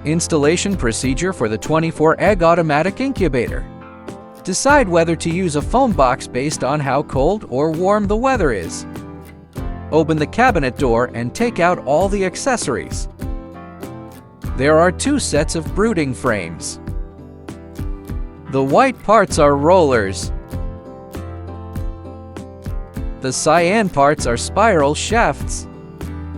Installation procedure for the 24-egg automatic incubator. Decide whether to use a foam box based on how cold or warm the weather is. Open the cabinet door and take out all the accessories. There are 2 sets of brooding frames. The white parts are rollers. The cyan parts are spiral shafts.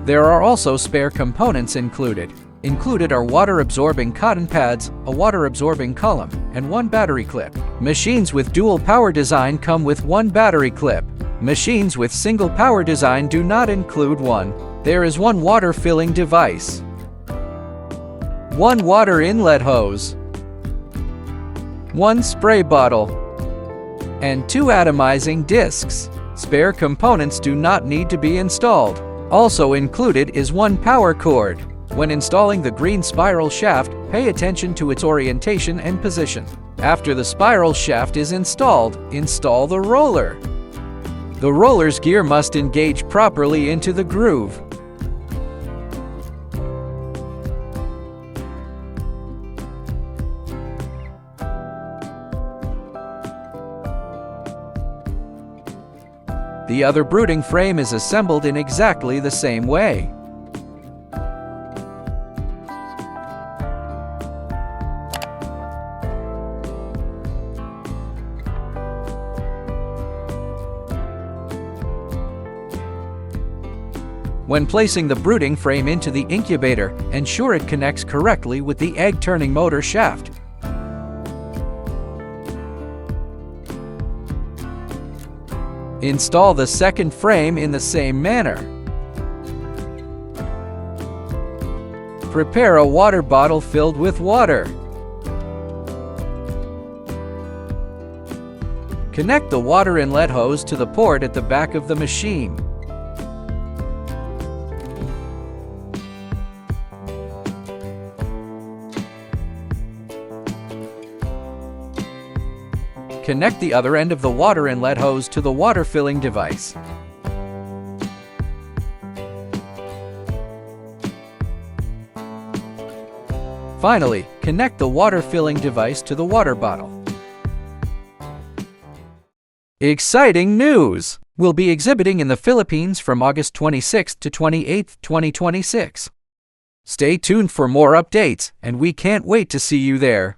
There are also spare components included. Included are water-absorbing cotton pads, a water-absorbing column, and 1 battery clip. Machines with dual power design come with 1 battery clip. Machines with single power design do not include one. There is 1 water filling device, 1 water inlet hose, 1 spray bottle, and 2 atomizing discs. Spare components do not need to be installed. Also included is 1 power cord. When installing the green spiral shaft, pay attention to its orientation and position. After the spiral shaft is installed, install the roller. The roller's gear must engage properly into the groove. The other brooding frame is assembled in exactly the same way. When placing the brooding frame into the incubator, ensure it connects correctly with the egg-turning motor shaft. Install the second frame in the same manner. Prepare a water bottle filled with water. Connect the water inlet hose to the port at the back of the machine. Connect the other end of the water inlet hose to the water filling device. Finally, connect the water filling device to the water bottle. Exciting news! We'll be exhibiting in the Philippines from August 26 to 28, 2026. Stay tuned for more updates, and we can't wait to see you there.